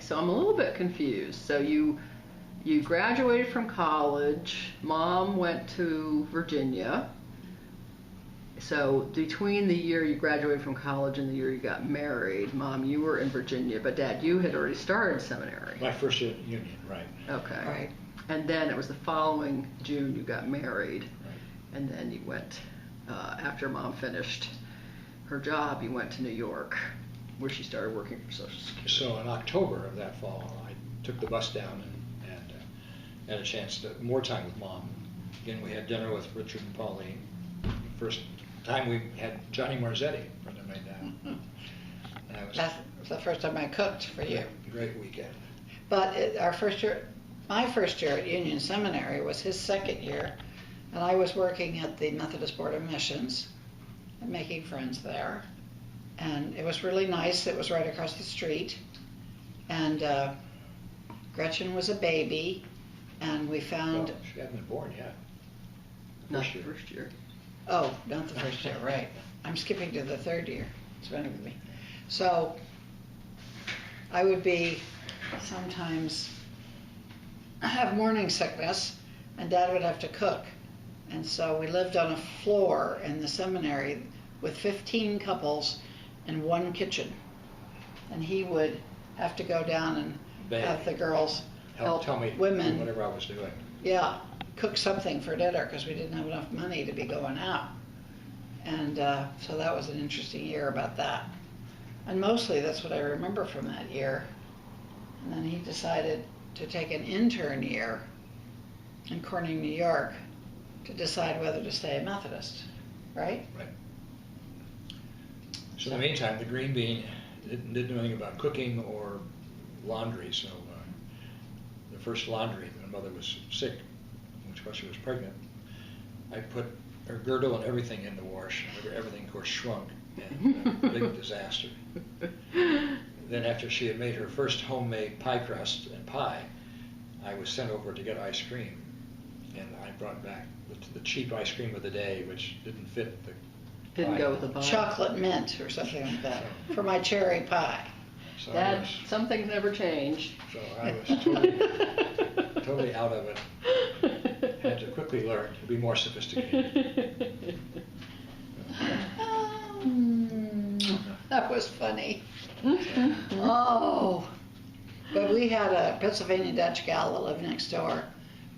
so I'm a little bit confused. So you graduated from college. Mom went to Virginia. So between the year you graduated from college and the year you got married, Mom, you were in Virginia, but Dad, you had already started seminary. My first year at Union, right. Okay. Right. And then it was the following June you got married. Right. And then you went, after Mom finished her job, you went to New York, where she started working for Social Security. So in October of that fall, I took the bus down and had a chance to more time with Mom. Again, we had dinner with Richard and Pauline. First time we had Johnny Marzetti, Brenda made that. And That was the first time I cooked for you. Great weekend. But my first year at Union Seminary was his second year, and I was working at the Methodist Board of Missions and making friends there. And it was really nice. It was right across the street. And Gretchen was a baby, and we found... Well, she hadn't been born yet. Not the first year. Oh, not the first year, right. I'm skipping to the third year. It's funny with me. So I would be sometimes have morning sickness, and Dad would have to cook. And so we lived on a floor in the seminary with 15 couples and one kitchen. And he would have to go down and have the girls help tell me women. Whatever I was doing. Yeah, cook something for dinner because we didn't have enough money to be going out. And so that was an interesting year about that. And mostly that's what I remember from that year. And then he decided to take an intern year in Corning, New York to decide whether to stay a Methodist, right? Right. So in the meantime, the green bean didn't know anything about cooking or laundry, so the first laundry, when my mother was sick, which was she was pregnant, I put her girdle and everything in the wash. Everything, of course, shrunk, and a big disaster. Then after she had made her first homemade pie crust and pie, I was sent over to get ice cream, and I brought back the cheap ice cream of the day, which didn't fit the Didn't pie. go with the pie. Chocolate mint or something like that for my cherry pie. So Dad, some things never change. So I was totally out of it. Had to quickly learn to be more sophisticated. That was funny. Oh, but we had a Pennsylvania Dutch gal that lived next door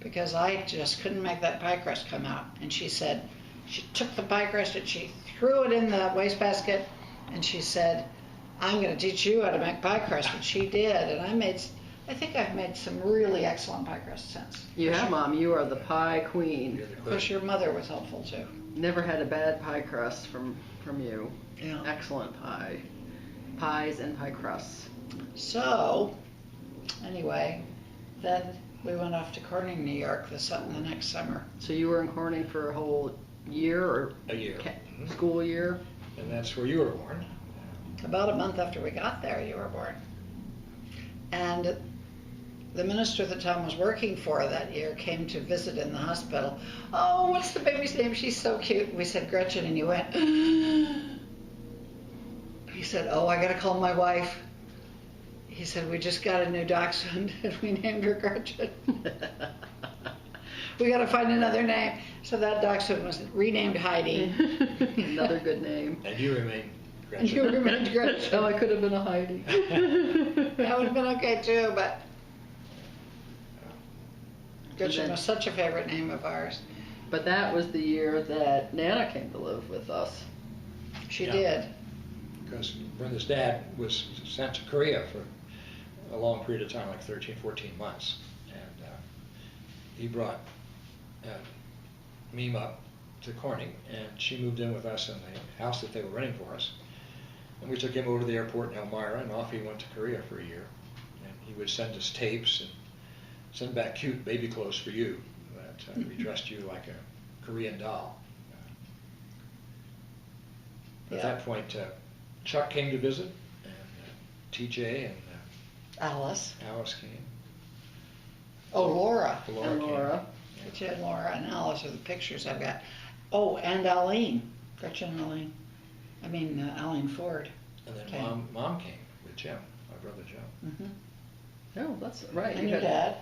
because I just couldn't make that pie crust come out. And she said, she took the pie crust and she threw it in the wastebasket and she said, I'm going to teach you how to make pie crust. And she did. And I think I've made some really excellent pie crust since. You have, Mom. You are the pie queen. Of course, your mother was helpful too. Never had a bad pie crust from you. Yeah. Excellent pies and pie crusts. So, anyway, then we went off to Corning, New York the next summer. So you were in Corning for a whole year or A year. School year? And that's where you were born. About a month after we got there, you were born. And the minister that Tom was working for that year came to visit in the hospital. Oh, what's the baby's name? She's so cute. We said Gretchen, and he went, he said, oh, I got to call my wife. He said, we just got a new dachshund, and we named her Gretchen. We got to find another name. So that dachshund was renamed Heidi. Another good name. And you remain Gretchen. And you remained Gretchen. Oh, I could have been a Heidi. That would have been okay too, but Gretchen then- was such a favorite name of ours. But that was the year that Nana came to live with us. She Yeah. did. Because Brenda's dad was sent to Korea for a long period of time, like 13, 14 months. And he brought Meme up to Corning, and she moved in with us in the house that they were renting for us. And we took him over to the airport in Elmira, and off he went to Korea for a year. And he would send us tapes and send back cute baby clothes for you that we dressed you like a Korean doll. At that point, Chuck came to visit, and TJ and Alice. Alice came. Oh, Laura. Laura And came. Laura. Gretchen, Laura, and Alice are the pictures I've got. Oh, and Aline. Gretchen and Aline. Aline Ford. And then Okay. Mom came with Jim, my brother Jim. Hmm. Oh, that's right. And your dad,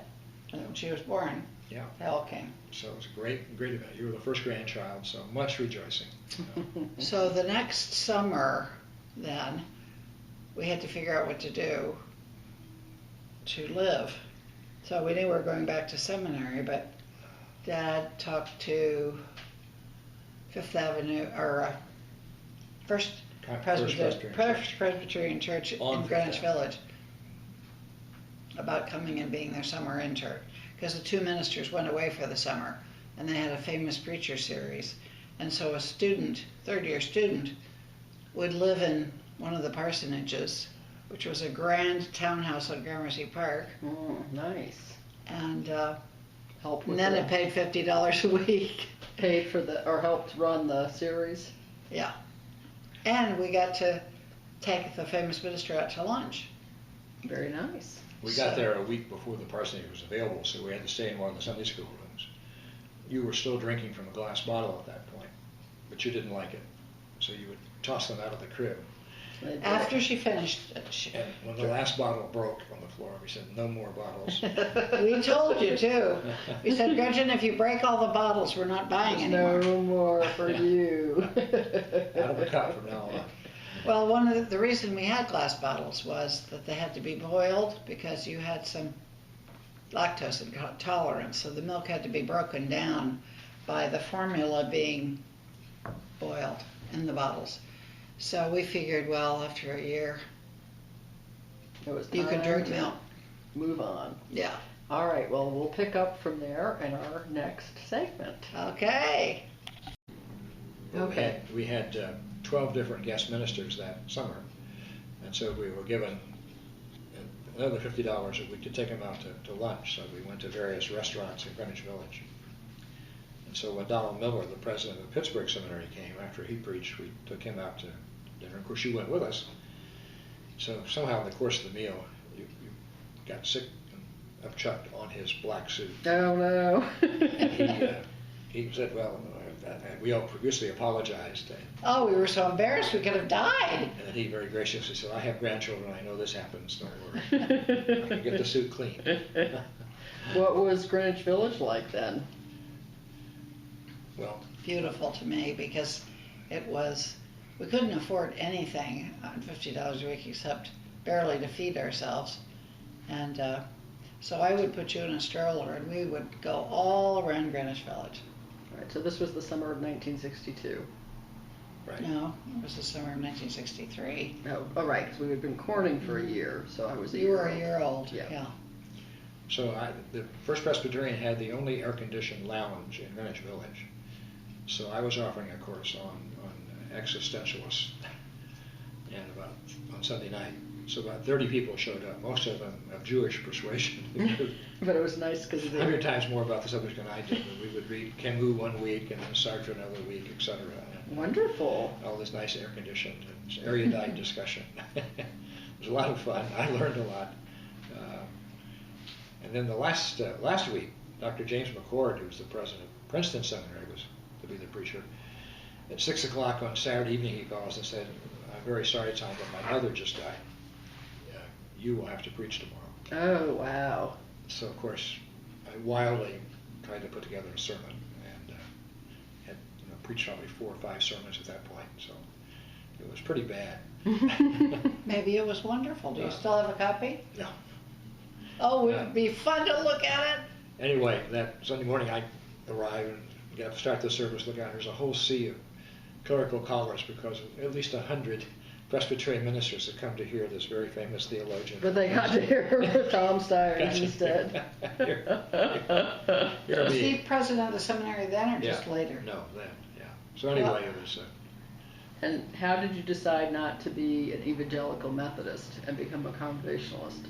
when she was born, Yeah. they all came. So it was a great event. You were the first grandchild, so much rejoicing. So the next summer, then, we had to figure out what to do to live. So we knew we were going back to seminary, but Dad talked to Fifth Avenue, or First Presbyterian Church in Greenwich Village about coming and being their summer intern. Because the two ministers went away for the summer, and they had a famous preacher series. And so a student, third-year student, would live in one of the parsonages, which was a grand townhouse on Gramercy Park. Nice. And, Help with and then it paid $50 a week. Paid for or helped run the series. Yeah. And we got to take the famous minister out to lunch. Very nice. We got there a week before the parsonage was available, so we had to stay in one of the Sunday school rooms. You were still drinking from a glass bottle at that point, but you didn't like it, so you would toss them out of the crib. After she finished, And when the last bottle broke on the floor, we said, no more bottles. we told you too. We said, Gretchen, if you break all the bottles, we're not buying anymore. No more for you. Out of the cup from now on. Well, one of the reason we had glass bottles was that they had to be boiled because you had some lactose intolerance, so the milk had to be broken down by the formula being boiled in the bottles. So we figured, well, after a year, you could drink milk. Move on. Yeah. All right, well, we'll pick up from there in our next segment. Okay. Okay. We had 12 different guest ministers that summer, and so we were given another $50 a week to take them out to lunch. So we went to various restaurants in Greenwich Village. And so when Donald Miller, the president of the Pittsburgh Seminary, came after he preached, we took him out to dinner. Of course, you went with us. So somehow in the course of the meal, you got sick and upchucked on his black suit. Oh, no. And he said, well, and we all profusely apologized. Oh, we were so embarrassed we could have died. And then he very graciously said, I have grandchildren, I know this happens, don't worry. I can get the suit clean. What was Greenwich Village like then? Well, Beautiful to me because it was, we couldn't afford anything on $50 a week except barely to feed ourselves. And so I would put you in a stroller and we would go all around Greenwich Village. All right, so this was the summer of 1962. right. No, it was the summer of 1963. Oh, right, because we had been courting for a year, so I was a You year were a old. year old, Yeah. yeah. So the First Presbyterian had the only air-conditioned lounge in Greenwich Village. So I was offering a course on existentialists and on Sunday night. So about 30 people showed up, most of them of Jewish persuasion. But it was nice because 100 times more about the subject than I did. We would read Camus one week and then Sartre another week, etc. Wonderful. All this nice air-conditioned, erudite discussion. It was a lot of fun. I learned a lot. And then the last week, Dr. James McCord, who was the president of Princeton Seminary, was to be the preacher. At 6 o'clock on Saturday evening, he calls and said, I'm very sorry, Tom, but my mother just died. You will have to preach tomorrow. Oh, wow. So, of course, I wildly tried to put together a sermon and had preached probably 4 or 5 sermons at that point. So it was pretty bad. Maybe it was wonderful. Do you still have a copy? No. Oh, it would be fun to look at it. Anyway, that Sunday morning I arrived and got to start the service, look out, there's a whole sea of clerical callers because at least 100 Presbyterian ministers had come to hear this very famous theologian. But they got to hear Tom Stiers instead. Was he president of the seminary then or just later? No, then, yeah. So anyway, it was... And how did you decide not to be an evangelical Methodist and become a Congregationalist?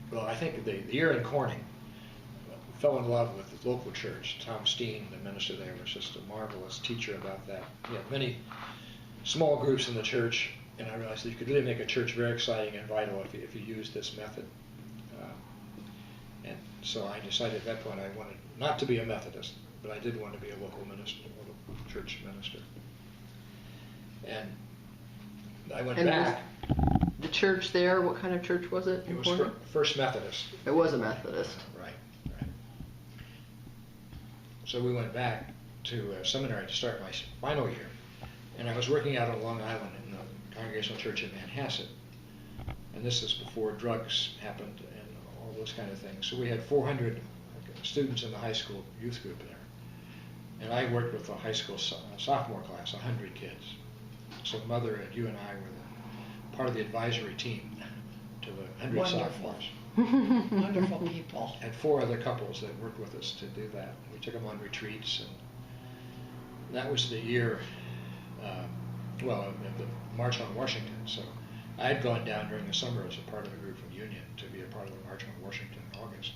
Well, I think the year in Corning, fell in love with the local church. Tom Steen, the minister there, was just a marvelous teacher about that. He had many small groups in the church, and I realized that you could really make a church very exciting and vital if you used this method. And so I decided at that point I wanted not to be a Methodist, but I did want to be a local minister, a local church minister. And I went back. The church there, what kind of church was it? It was First Methodist. It was a Methodist. Right. So we went back to seminary to start my final year, and I was working out on Long Island in the Congregational Church in Manhasset, and this is before drugs happened and all those kind of things. So we had 400 students in the high school youth group there, and I worked with the high school sophomore class, 100 kids. So Mother and you and I were part of the advisory team to the 100 sophomores. Wonderful people. And 4 other couples that worked with us to do that. We took them on retreats, and that was the year, of the March on Washington. So I had gone down during the summer as a part of the group from Union to be a part of the March on Washington in August.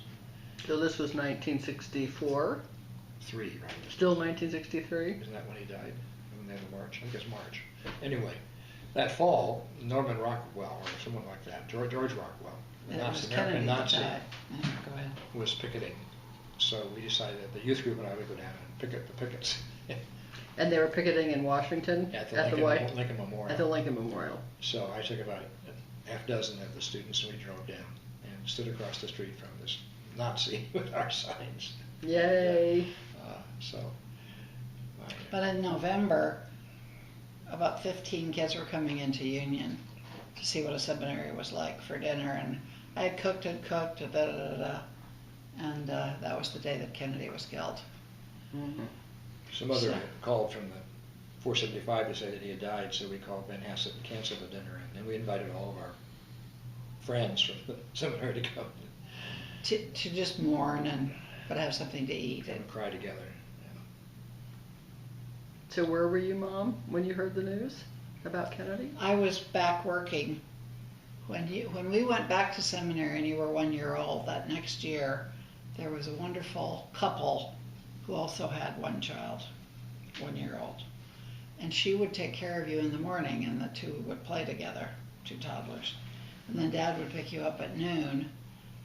So this was 1964? 3, right? Still 1963? Isn't that when he died? When they had the March? I think it's March. Anyway, that fall, Norman Rockwell, or someone like that, George Rockwell, the American Nazi, Go ahead. was picketing. So we decided that the youth group and I would go down and picket the pickets. And they were picketing in Washington? At the Lincoln Memorial. At the Lincoln Memorial. So I took about a half dozen of the students and we drove down and stood across the street from this Nazi with our signs. Yay. But in November, about 15 kids were coming into Union to see what a seminary was like for dinner, and I had cooked, and that was the day that Kennedy was killed. Mm-hmm. So Mother called from the 475 to say that he had died, so we called Manhasset and canceled the dinner, and then we invited all of our friends from the seminary to come. To just mourn but have something to eat. And cry together. Yeah. So where were you, Mom, when you heard the news about Kennedy? I was back working. When we went back to seminary and you were 1 year old, that next year, there was a wonderful couple who also had one child, 1 year old. And she would take care of you in the morning, and the two would play together, 2 toddlers. And then Dad would pick you up at noon,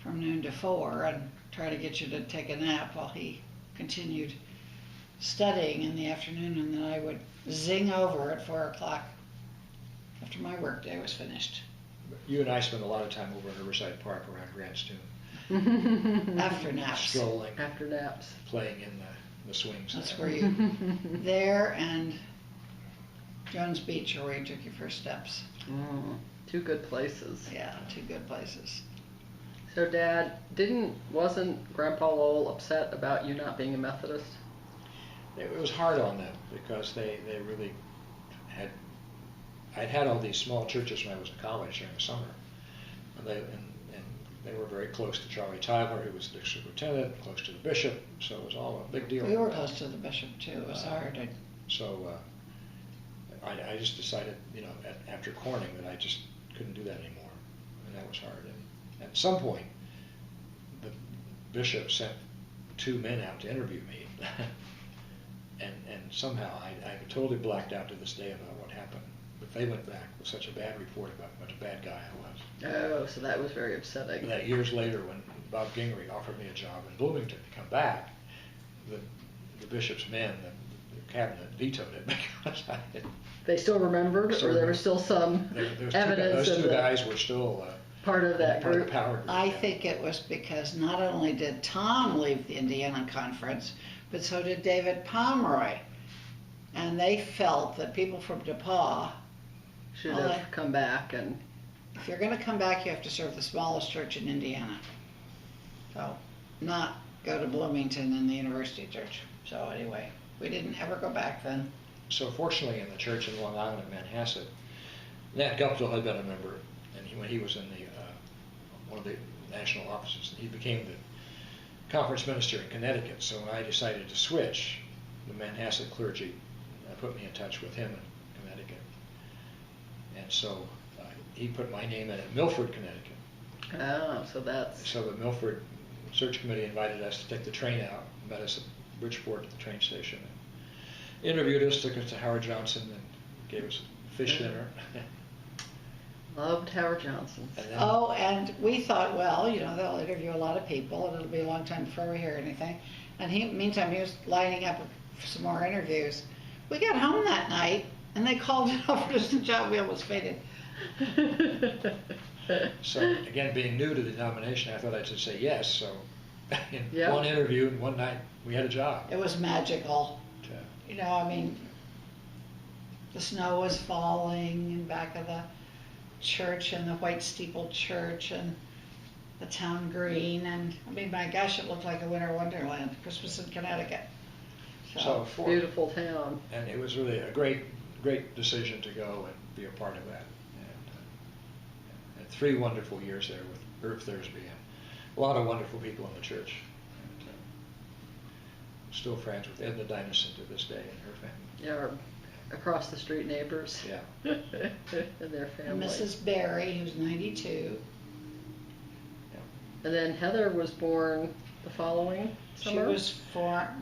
from noon to 4, and try to get you to take a nap while he continued studying in the afternoon, and then I would zing over at 4 o'clock after my work day was finished. You and I spent a lot of time over at Riverside Park around Grant's Tomb. After naps. Strolling. After naps. Playing in the swings. That's where you, there and Jones Beach are where you took your first steps. 2 good places. Yeah, 2 good places. So Dad, wasn't Grandpa Lowell upset about you not being a Methodist? It was hard on them because they really I'd had all these small churches when I was in college during the summer, and they were very close to Charlie Tyler, who was the superintendent, close to the bishop, so it was all a big deal. We were close to the bishop too. It was hard. So I just decided, after Corning, that I just couldn't do that anymore, and that was hard. And at some point, the bishop sent 2 men out to interview me, and somehow I totally blacked out to this day about what happened. But they went back with such a bad report about what a bad guy I was. Oh, so that was very upsetting. And that years later, when Bob Gingrey offered me a job in Bloomington to come back, the bishop's men, the cabinet, vetoed it because I had. They still remembered, or there was still some evidence those 2 guys were still part of that part group. Of the power group. I think it was because not only did Tom leave the Indiana Conference, but so did David Pomeroy. And they felt that people from DePauw should have come back. And if you're going to come back, you have to serve the smallest church in Indiana. So, not go to Bloomington and the University Church. So anyway, we didn't ever go back then. So fortunately, in the church in Long Island at Manhasset, Nat Guptill had been a member, and when he was in one of the national offices, he became the conference minister in Connecticut. So when I decided to switch, the Manhasset clergy put me in touch with him in Connecticut, and so he put my name in at Milford, Connecticut. Oh, so the Milford Search Committee invited us to take the train out, met us at Bridgeport at the train station, and interviewed us, took us to Howard Johnson, and gave us a fish dinner. Loved Howard Johnson. And we thought, well, they'll interview a lot of people, and it'll be a long time before we hear anything. And meantime, he was lining up for some more interviews. We got home that night, and they called it over to the job. We almost fainted. So again, being new to the denomination, I thought I'd just say yes. So in Yeah. one interview and one night, we had a job. It was magical. You know, I mean, the snow was falling in back of the church and the white steepled church and the town green, and I mean, my gosh, it looked like a winter wonderland. Christmas in Connecticut. So Beautiful town. and it was really a great decision to go and be a part of that. And 3 wonderful years there with Irv Thursby and a lot of wonderful people in the church. And, still friends with Edna Dynaston to this day and her family. Yeah, our across the street neighbors. Yeah. And their And family. Mrs. Barry, who's 92. And then Heather was born the following summer? She was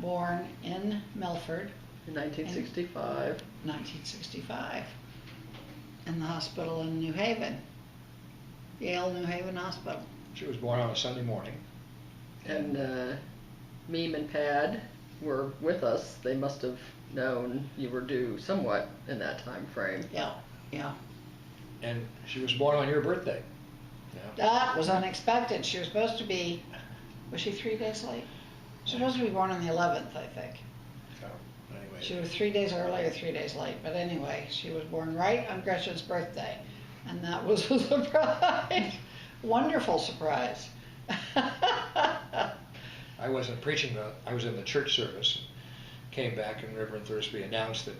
born in Milford. In 1965. 1965. In the hospital in New Haven. Yale New Haven Hospital. She was born on a Sunday morning. And Meme and Pad were with us. They must have known you were due somewhat in that time frame. Yeah, yeah. And she was born on your birthday. Yeah. That was unexpected. She was supposed to be, was she 3 days late? She was supposed to be born on the 11th, I think. So, anyway. She was 3 days early or 3 days late. But anyway, she was born right on Gretchen's birthday. And that was a surprise. Wonderful surprise. I wasn't preaching, I was in the church service. Came back and Reverend Thursby announced that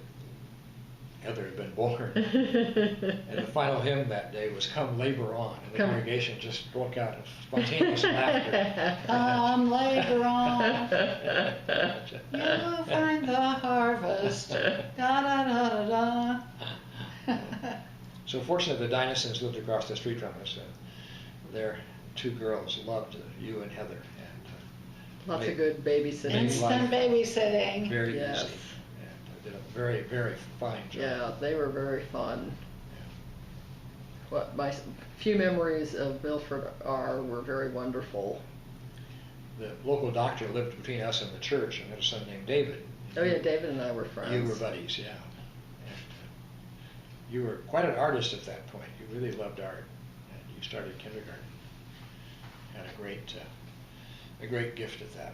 Heather had been born. And the final hymn that day was "Come Labor On," and the congregation just broke out of spontaneous laughter. Come labor on, you'll find the harvest. Da da da da da. So fortunately, the Dynastons lived across the street from us. Their 2 girls loved you and Heather. And, Lots of good babysitting. Instant babysitting. very Yes. easy. And did a very, very fine job. Yeah, they were very fun. What my few memories of Milford were very wonderful. The local doctor lived between us and the church, and had a son named David. Oh yeah, David and I were friends. You were buddies, yeah. And you were quite an artist at that point. You really loved art, and you started kindergarten. Had a great gift at that.